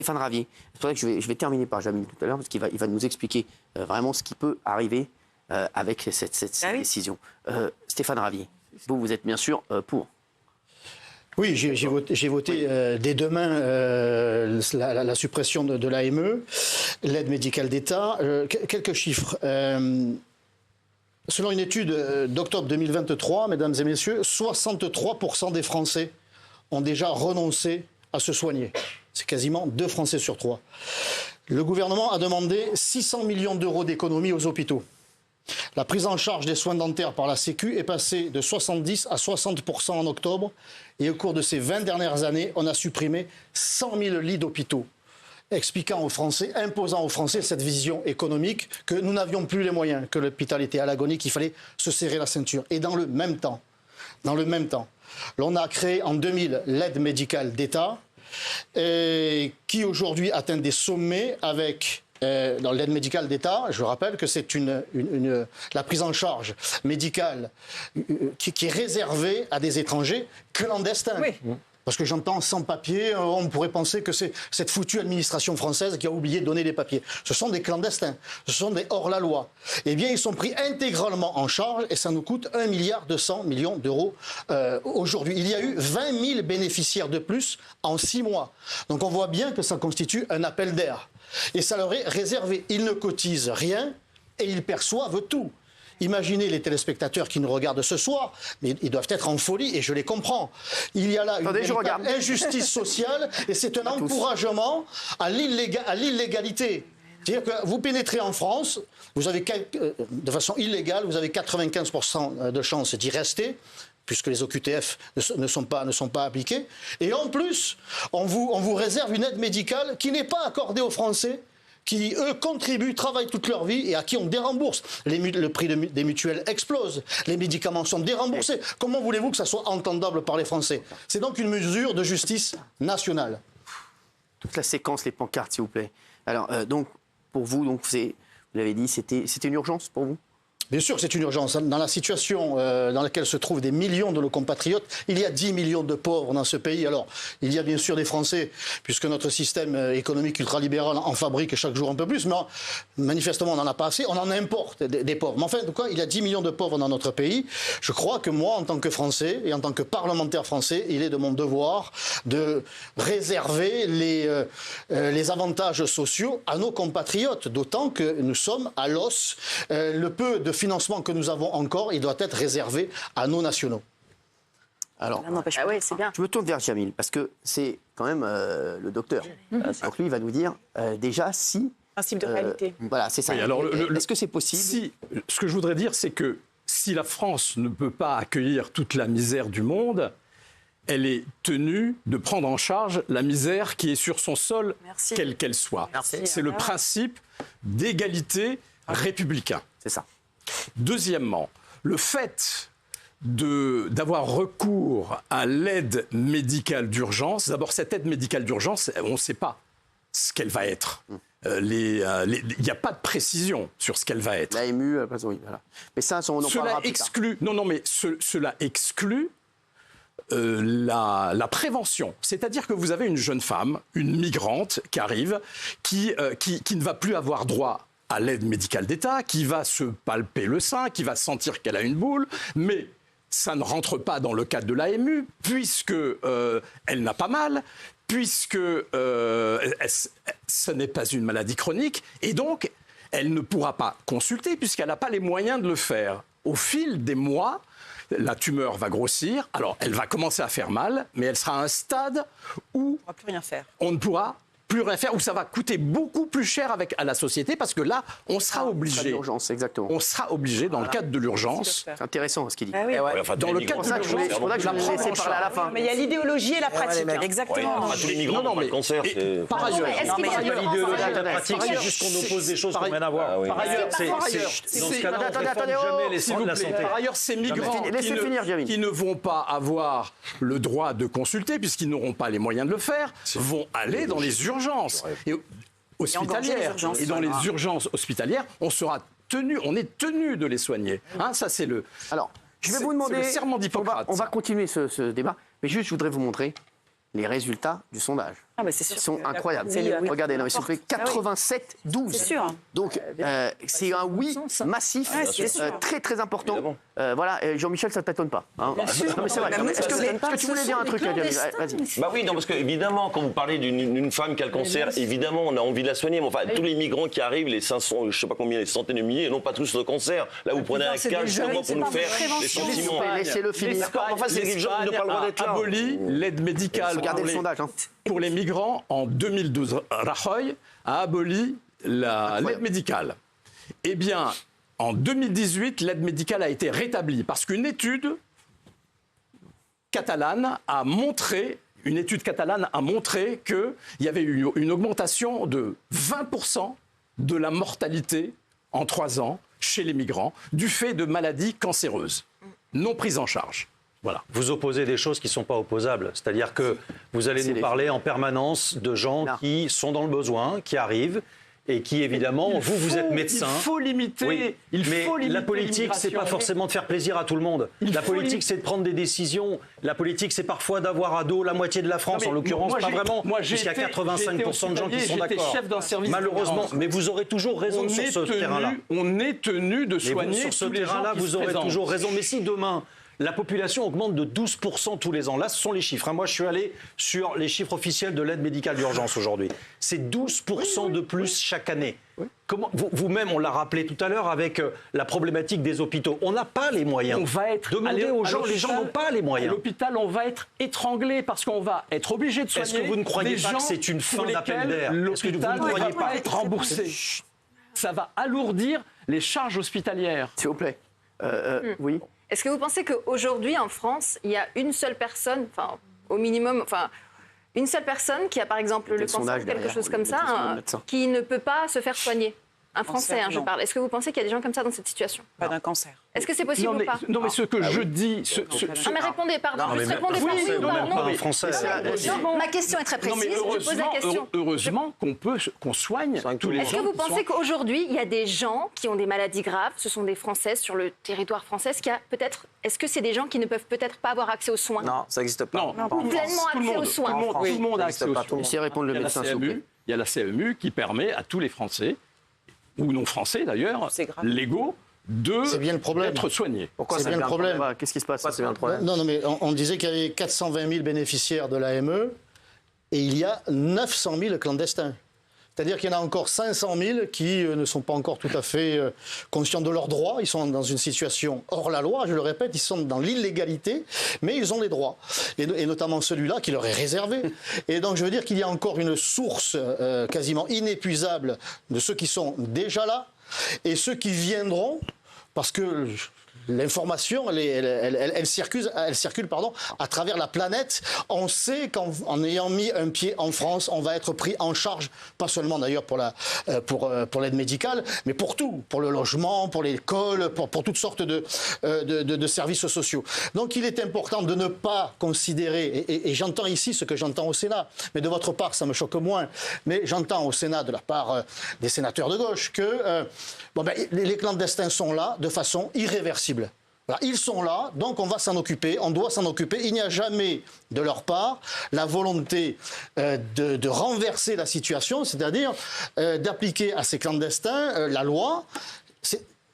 Stéphane Ravier, c'est pour ça que je vais terminer par Jamil tout à l'heure, parce qu'il va nous expliquer vraiment ce qui peut arriver avec cette décision. Stéphane Ravier, vous êtes bien sûr pour. Oui, j'ai voté dès demain la suppression de l'AME, l'aide médicale d'État. Quelques chiffres. Selon une étude d'octobre 2023, mesdames et messieurs, 63% des Français ont déjà renoncé à se soigner. C'est quasiment 2 Français sur 3. Le gouvernement a demandé 600 millions d'euros d'économies aux hôpitaux. La prise en charge des soins dentaires par la Sécu est passée de 70 à 60% en octobre. Et au cours de ces 20 dernières années, on a supprimé 100 000 lits d'hôpitaux, expliquant aux Français, imposant aux Français cette vision économique que nous n'avions plus les moyens, que l'hôpital était à l'agonie, qu'il fallait se serrer la ceinture. Et dans le même temps, l'on a créé en 2000 l'aide médicale d'État, qui aujourd'hui atteint des sommets avec... dans l'aide médicale d'État, je rappelle que c'est la prise en charge médicale qui est réservée à des étrangers clandestins. Oui. Parce que j'entends sans papier, on pourrait penser que c'est cette foutue administration française qui a oublié de donner les papiers. Ce sont des clandestins, ce sont des hors-la-loi. Eh bien, ils sont pris intégralement en charge et ça nous coûte 1,2 milliard d'euros aujourd'hui. Il y a eu 20 000 bénéficiaires de plus en 6 mois. Donc on voit bien que ça constitue un appel d'air. Et ça leur est réservé. Ils ne cotisent rien et ils perçoivent tout. Imaginez les téléspectateurs qui nous regardent ce soir, mais ils doivent être en folie et je les comprends. Il y a là une injustice sociale et c'est un encouragement à l'illégalité. C'est-à-dire que vous pénétrez en France, vous avez de façon illégale, vous avez 95% de chances d'y rester, puisque les OQTF ne sont pas appliqués. Et en plus, on vous réserve une aide médicale qui n'est pas accordée aux Français, qui, eux, contribuent, travaillent toute leur vie et à qui on dérembourse. Le prix des mutuelles explose, les médicaments sont déremboursés. Comment voulez-vous que ça soit entendable par les Français? C'est donc une mesure de justice nationale. Toute la séquence, les pancartes, s'il vous plaît. Alors, donc, pour vous, vous l'avez dit, c'était une urgence pour vous? Bien sûr que c'est une urgence. Dans la situation dans laquelle se trouvent des millions de nos compatriotes, il y a 10 millions de pauvres dans ce pays. Alors, il y a bien sûr des Français, puisque notre système économique ultralibéral en fabrique chaque jour un peu plus, mais manifestement, on n'en a pas assez. On en importe des pauvres. Mais enfin, en tout cas, il y a 10 millions de pauvres dans notre pays. Je crois que moi, en tant que Français et en tant que parlementaire français, il est de mon devoir de réserver les avantages sociaux à nos compatriotes, d'autant que nous sommes à l'os. Le peu de financement que nous avons encore, il doit être réservé à nos nationaux. Alors, c'est bien. Je me tourne vers Jamil, parce que c'est quand même le docteur. Donc lui, il va nous dire déjà si... Principe de réalité. Voilà, c'est ça. Oui, alors est-ce que c'est possible? Ce que je voudrais dire, c'est que si la France ne peut pas accueillir toute la misère du monde, elle est tenue de prendre en charge la misère qui est sur son sol, quelle qu'elle soit. C'est le principe d'égalité républicain. C'est ça. Deuxièmement, le fait d'avoir recours à l'aide médicale d'urgence, d'abord cette aide médicale d'urgence, on ne sait pas ce qu'elle va être. Il n'y a pas de précision sur ce qu'elle va être. L'AMU, oui, voilà. Mais ça, on en parlera plus tard. Cela exclut la prévention. C'est-à-dire que vous avez une jeune femme, une migrante qui arrive, qui ne va plus avoir droit à l'aide médicale d'État, qui va se palper le sein, qui va sentir qu'elle a une boule, mais ça ne rentre pas dans le cadre de l'AMU, puisque elle n'a pas mal, puisque ce n'est pas une maladie chronique, et donc elle ne pourra pas consulter, puisqu'elle n'a pas les moyens de le faire. Au fil des mois, la tumeur va grossir, alors elle va commencer à faire mal, mais elle sera à un stade où on ne pourra plus rien faire. On ne pourra plus rien faire, où ça va coûter beaucoup plus cher à la société, parce que là, on sera obligé. Exactement. On sera obligé, dans le cadre de l'urgence. C'est intéressant ce qu'il dit. Ah oui. Dans le cadre de l'urgence. Il faudra que je vous laisse parler à la fin. Mais il y a l'idéologie et la pratique. Exactement. Tous les migrants n'ont pas de cancer. Par ailleurs, l'idéologie et la pratique, c'est juste qu'on oppose des choses qui n'ont rien à voir. Par ailleurs, dans ce cas-là, on ne réforme jamais la santé. Par ailleurs, ces migrants qui ne vont pas avoir le droit de consulter, puisqu'ils n'auront pas les moyens de le faire, vont aller dans les urgences hospitalières. Et dans les urgences hospitalières, on est tenu de les soigner. Ça, c'est le. Alors, je vais vous demander. Le serment d'Hippocrate. On va continuer ce débat, mais juste, je voudrais vous montrer les résultats du sondage. Ah bah c'est sûr. sont incroyables. Oui. Regardez, non, mais s'il vous plaît, 87-12. C'est sûr. Donc, c'est un oui massif, très très important. Voilà, Jean-Michel, ça ne t'étonne pas. Hein. Non, mais c'est vrai. Est-ce que tu voulais dire un truc, Jamil? Vas-y. Bah oui, non, parce que évidemment, quand vous parlez d'une femme qui a le cancer, évidemment, on a envie de la soigner. Mais enfin, tous les migrants qui arrivent, les 500, je sais pas combien, les centaines de milliers, n'ont pas tous le cancer. Là, vous prenez un cas justement pour nous faire des sentiments. Laissez-le finir. Enfin, c'est les gens qui n'ont pas le droit d'être là. Aboli l'aide médicale. Regardez le sondage. Pour les migrants, en 2012, Rajoy a aboli l'aide médicale. Eh bien, en 2018, l'aide médicale a été rétablie parce qu'une étude catalane a montré qu'il y avait eu une augmentation de 20% de la mortalité en 3 ans chez les migrants du fait de maladies cancéreuses non prises en charge. Voilà. Vous opposez des choses qui ne sont pas opposables. C'est-à-dire que vous allez nous parler en permanence de gens qui sont dans le besoin, qui arrivent et qui, évidemment, vous êtes médecin. Il faut limiter. Oui, mais la politique, c'est pas forcément de faire plaisir à tout le monde. La politique, c'est de prendre des décisions. La politique, c'est parfois d'avoir à dos la moitié de la France, en l'occurrence, pas vraiment. Puisqu'il y a 85% de gens qui sont d'accord. Malheureusement, mais vous aurez toujours raison sur ce terrain-là. On est tenu de soigner sur ce terrain-là, vous aurez toujours raison. Mais si demain, la population augmente de 12% tous les ans. Là, ce sont les chiffres. Moi, je suis allé sur les chiffres officiels de l'aide médicale d'urgence aujourd'hui. C'est 12% de plus chaque année. Comment, vous-même, on l'a rappelé tout à l'heure avec la problématique des hôpitaux. On n'a pas les moyens. On va être Demandez aux gens, les gens n'ont pas les moyens. À l'hôpital, on va être étranglé parce qu'on va être obligé de soigner. Est-ce que vous ne croyez pas que c'est une fin d'appel d'air? L'hôpital ne va pas être remboursé. Ça va alourdir les charges hospitalières. S'il vous plaît. Oui. Est-ce que vous pensez qu'aujourd'hui, en France, il y a une seule personne, enfin, au minimum, enfin, une seule personne qui a, par exemple, le cancer ou quelque chose comme ça, qui ne peut pas se faire soigner? Un Français, je parle. Est-ce que vous pensez qu'il y a des gens comme ça dans cette situation? Pas d'un cancer. Est-ce que c'est possible ou pas? Non, mais ce que je dis... Non, mais répondez, pardon. Juste répondez par oui ou par non. Un Français. Ma question est très précise. Je pose la question. Heureusement qu'on soigne tous les gens. Est-ce que vous pensez qu'aujourd'hui, il y a des gens qui ont des maladies graves, ce sont des Français sur le territoire français, est-ce que c'est des gens qui ne peuvent peut-être pas avoir accès aux soins? Non, ça n'existe pas. Non, pleinement accès aux soins. Tout le monde a accès aux soins. Essayez de répondre le médecin, s'il vous plaît. Il y a la CMU qui permet à tous les Français, ou non français d'ailleurs, légaux, d'être soignés. Pourquoi c'est bien le problème? Qu'est-ce qui se passe? C'est bien le problème. Non, mais on disait qu'il y avait 420 000 bénéficiaires de l'AME et il y a 900 000 clandestins. C'est-à-dire qu'il y en a encore 500 000 qui ne sont pas encore tout à fait conscients de leurs droits. Ils sont dans une situation hors la loi, je le répète, ils sont dans l'illégalité, mais ils ont des droits. Et notamment celui-là qui leur est réservé. Et donc je veux dire qu'il y a encore une source quasiment inépuisable de ceux qui sont déjà là et ceux qui viendront, parce que... L'information, elle circule à travers la planète. On sait qu'en ayant mis un pied en France, on va être pris en charge, pas seulement d'ailleurs pour l'aide médicale, mais pour tout, pour le logement, pour l'école, pour toutes sortes de services sociaux. Donc il est important de ne pas considérer, et j'entends ici ce que j'entends au Sénat, mais de votre part ça me choque moins, mais j'entends au Sénat de la part des sénateurs de gauche que les clandestins sont là de façon irréversible. Voilà, ils sont là, donc on va s'en occuper, on doit s'en occuper. Il n'y a jamais de leur part la volonté de renverser la situation, c'est-à-dire d'appliquer à ces clandestins la loi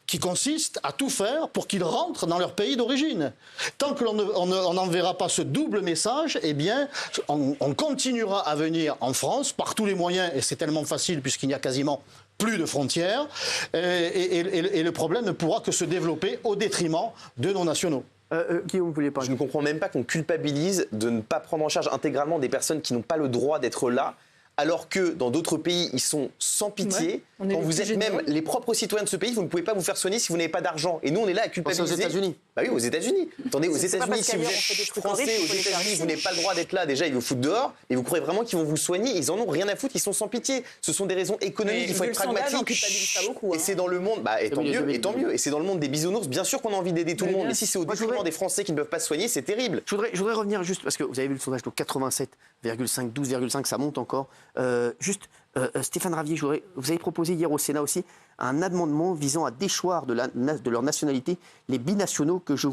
qui consiste à tout faire pour qu'ils rentrent dans leur pays d'origine. Tant que l'on n'enverra pas ce double message, eh bien, on continuera à venir en France par tous les moyens, et c'est tellement facile puisqu'il n'y a quasiment plus de frontières, et le problème ne pourra que se développer au détriment de nos nationaux. Guillaume, vous vouliez pas. Je ne comprends même pas qu'on culpabilise de ne pas prendre en charge intégralement des personnes qui n'ont pas le droit d'être là, alors que dans d'autres pays, ils sont sans pitié. Ouais, quand vous êtes même les propres citoyens de ce pays, vous ne pouvez pas vous faire soigner si vous n'avez pas d'argent. Et nous, on est là à culpabiliser. Aux États-Unis. Bah oui, aux États-Unis. Attendez, aux États-Unis, si vous êtes français aux États-Unis, vous n'avez pas le droit d'être là. Déjà, ils vous foutent dehors. Et vous croyez vraiment qu'ils vont vous soigner? Ils en ont rien à foutre. Ils sont sans pitié. Ce sont des raisons économiques. Il faut être pragmatique. Et c'est dans le monde. Bah, et tant mieux. Et c'est dans le monde des bisounours. Bien sûr qu'on a envie d'aider tout le monde. Mais si c'est au détriment des Français qui ne peuvent pas se soigner, c'est terrible. Je voudrais revenir juste parce que vous avez vu le sondage de 87,5, 12,5, ça monte encore. Stéphane Ravier, vous avez proposé hier au Sénat aussi un amendement visant à déchoir de leur nationalité les binationaux qui, je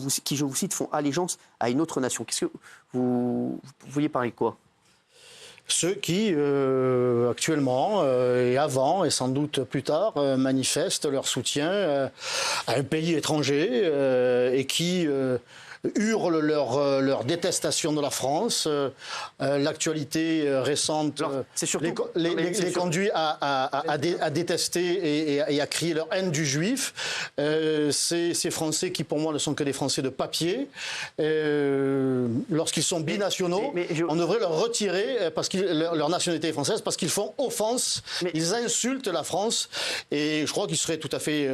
vous cite, font allégeance à une autre nation. Qu'est-ce que vous vouliez parler de quoi? ceux qui, actuellement et avant, et sans doute plus tard, manifestent leur soutien à un pays étranger et qui hurlent leur détestation de la France. L'actualité récente les conduit à détester et à crier leur haine du juif. Ces Français qui, pour moi, ne sont que des Français de papier. Lorsqu'ils sont binationaux, on devrait leur retirer leur nationalité française parce qu'ils font offense, ils insultent la France. Et je crois qu'il serait tout à fait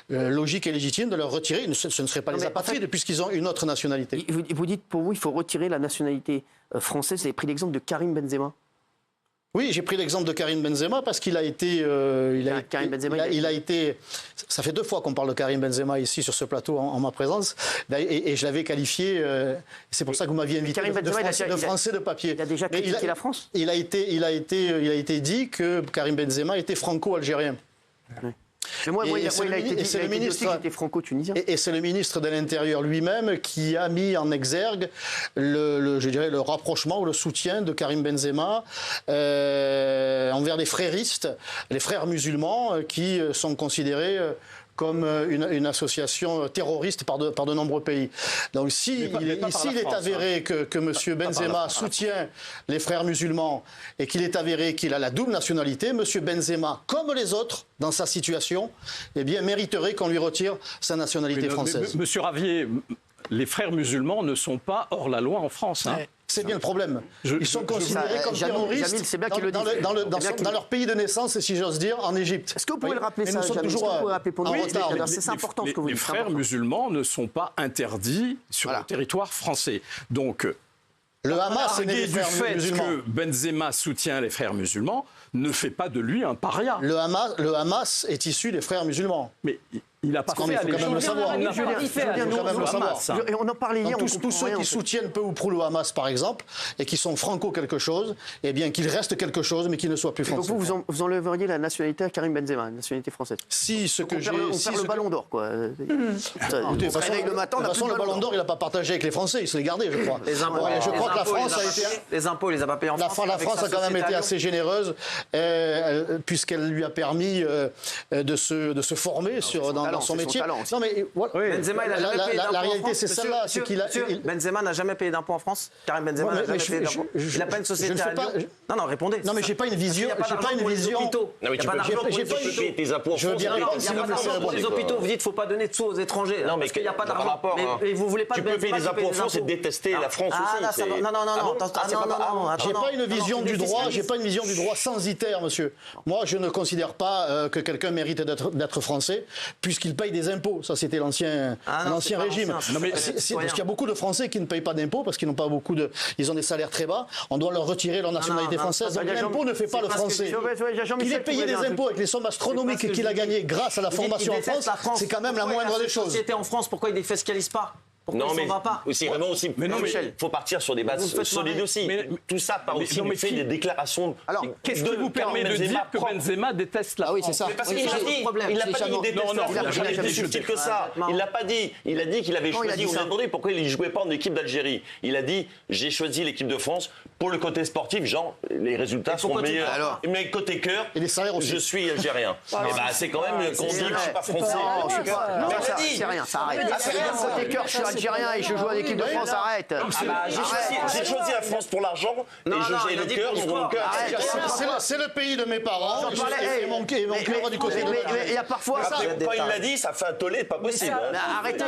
logique et légitime de leur retirer. Ce ne serait pas les apatrides puisqu'ils ont une autre nationalité. Vous dites, pour vous, il faut retirer la nationalité française. Vous avez pris l'exemple de Karim Benzema. Oui, j'ai pris l'exemple de Karim Benzema parce qu'il a été... il a été... Ça fait 2 fois qu'on parle de Karim Benzema ici sur ce plateau en ma présence. Et je l'avais qualifié... c'est pour ça que vous m'aviez invité de français de papier. Il a déjà critiqué la France. Il a été dit que Karim Benzema était franco-algérien. Oui. Mais moi, il a été dit aussi que j'étais franco-tunisien. Et c'est le ministre de l'Intérieur lui-même qui a mis en exergue le rapprochement ou le soutien de Karim Benzema envers les fréristes, les frères musulmans qui sont considérés comme une association terroriste par de nombreux pays. Donc s'il est avéré que M. Benzema soutient les frères musulmans et qu'il est avéré qu'il a la double nationalité, M. Benzema, comme les autres, dans sa situation, eh bien, mériterait qu'on lui retire sa nationalité française. Monsieur Ravier, les frères musulmans ne sont pas hors la loi en France. Hein. C'est bien le problème. Ils sont considérés comme terroristes dans leur pays de naissance, et si j'ose dire, en Égypte. Est-ce que vous pouvez le rappeler ça, Jamil? Toujours en retard. C'est important ce que vous dites. Les frères musulmans ne sont pas interdits sur le territoire français. Donc, le Hamas est né des du frères fait musulmans. que Benzema soutient les frères musulmans ne fait pas de lui un paria. Le Hamas est issu des frères musulmans. Mais il n'a pas fait. Il faut quand même le savoir. Et on en parlait hier. Tous ceux qui soutiennent peu ou prou le Hamas, par exemple, et qui sont franco quelque chose, eh bien qu'ils restent quelque chose, mais qu'ils ne soient plus français. Donc vous enlèveriez la nationalité à Karim Benzema, la nationalité française. On perd le ballon d'or, quoi. De toute façon, le ballon d'or, il n'a pas partagé avec les Français, il se l'est gardé, je crois. Les impôts, je crois que la France a été... Les impôts, il les a pas payés en France. La France a quand même été assez généreuse, puisqu'elle lui a permis de se former dans son métier. Non mais Benzema, il a jamais payé d'impôts. La réalité, c'est celle-là. Benzema n'a jamais payé d'impôts en France. Karim Benzema n'a jamais payé d'impôts. Il n'a pas une société à Lyon. Non, répondez. Non, mais j'ai pas une vision. J'ai pas une vision. Non, mais tu peux payer tes impôts en France. Je veux bien répondre. Il n'y a pas d'argent pour les hôpitaux. Vous dites qu'il ne faut pas donner de sous aux étrangers. Non, mais parce qu'il n'y a pas d'argent. Mais vous voulez pas de Benzema. Tu peux payer des impôts en France et détester la France aussi. Non. J'ai pas une vision du droit. J'ai pas une vision du droit censitaire, monsieur. Moi, je ne considère pas que quelqu'un mérite d'être français puisqu'il paye des impôts. Ça, c'était l'ancien régime. Parce qu'il y a beaucoup de Français qui ne payent pas d'impôts parce qu'ils n'ont pas ils ont des salaires très bas. On doit leur retirer leur nationalité française. Donc l'impôt ne fait pas le Français. Qu'il ait payé des impôts avec les sommes astronomiques qu'il a gagnées grâce à la formation en France, c'est quand même la moindre des choses. Société en France, pourquoi il défiscalise pas? Non, mais il faut partir sur des bases solides aussi. Tout ça part aussi du fait des déclarations. Alors, qu'est-ce qui vous permet de dire que Benzema déteste la France? Oui, c'est ça. Parce qu'il n'a pas dit qu'il déteste la France. Il a plus subtil que ça. Il l'a pas dit. Il a dit qu'il avait choisi. On lui a demandé pourquoi il ne jouait pas en équipe d'Algérie. Il a dit j'ai choisi l'équipe de France pour le côté sportif. Genre, les résultats sont meilleurs. Mais côté cœur, je suis algérien. C'est quand même qu'on dit que je ne suis pas français. Non, c'est rien. Ça arrête. Côté cœur, je suis algérien et je joue à l'équipe de France, arrête. J'ai choisi la France pour l'argent et j'ai le cœur, mon cœur. C'est le pays de mes parents et mon cœur du côté de mais il y a parfois ça. Quand il l'a dit, ça fait un tollé, pas possible. Arrêtez.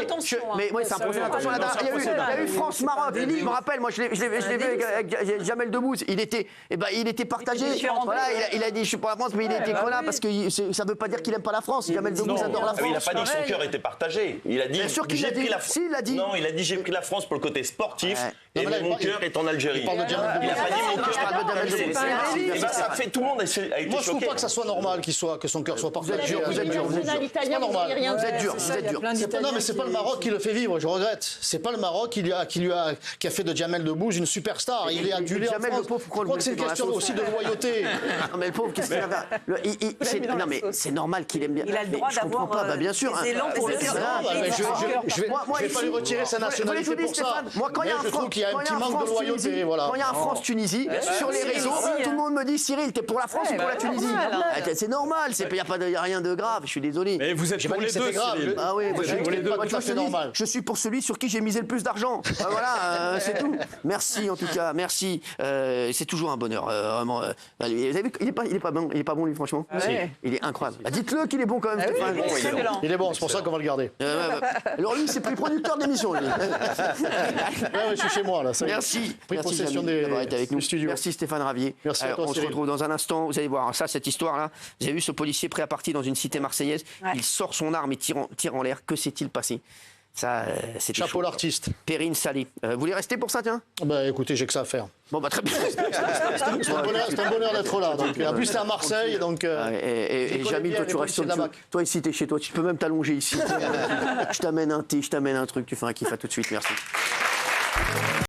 Mais oui, c'est impossible. Attention, il y a eu France-Maroc. Je me rappelle, moi je l'ai vu avec Jamel Debbouze. Il était partagé. Voilà, il a dit je suis pour la France, mais il était voilà parce que ça ne veut pas dire qu'il n'aime pas la France. Jamel Debbouze adore la France. Il n'a pas dit que son cœur était partagé. Il a dit j'ai pris la France. Il a dit. Non, il a dit j'ai pris la France pour le côté sportif et mon cœur est en Algérie. Il n'a pas dit mon cœur. Ça fait tout le monde a été choqué. Moi, je ne trouve pas que ça soit normal que son cœur soit partagé. Vous êtes dur. C'est pas normal. Vous êtes dur. Non, mais c'est pas le Maroc qui le fait vivre. Je regrette. C'est pas le Maroc qui a fait de Jamel Debbouze une superstar. Il est adulé en France. Je crois que c'est une question aussi de loyauté. Non, mais le pauvre, qu'est-ce qu'il avait? Non, mais c'est normal qu'il aime bien. Il a le droit d'avoir. Bien sûr. Je vais pas lui retirer sa nationalité pour ça. Moi, quand il y a un qu'il y a un petit manque de loyauté. Voilà. Quand il y a un France-Tunisie, sur les réseaux, tout le monde me dit Cyril, t'es pour la France ou pour la Tunisie? C'est normal, il n'y a rien de grave, je suis désolé. Mais vous êtes pour les deux, Cyril. Ah oui, je suis pour celui sur qui j'ai misé le plus d'argent. Voilà, c'est tout. Merci en tout cas, merci. C'est toujours un bonheur, vraiment. Vous avez vu, il est pas bon lui, franchement. Il est incroyable. Dites-le qu'il est bon quand même. Il est bon, c'est pour ça qu'on va le garder. Alors lui, c'est plus producteur d'émission. Je suis chez moi là. Merci. Pris possession d'avoir été avec nous. Merci Stéphane Ravier. Merci à toi, on se retrouve dans un instant. Vous allez voir ça, cette histoire-là. Vous avez vu ce policier prêt à partir dans une cité marseillaise. Il sort son arme et tire en l'air. Que s'est-il passé? Ça, c'est chapeau l'artiste. Perrine Salé. Vous voulez rester pour ça, tiens? Bah écoutez, j'ai que ça à faire. Bon, bah très bien. C'est un bonheur d'être là. Donc, en plus, c'est à Marseille. Donc, et Jamil, toi, tu restes sur le toi, ici, t'es chez toi. Tu peux même t'allonger ici. Je t'amène un thé, je t'amène un truc. Tu fais un kiff. À tout de suite. Merci.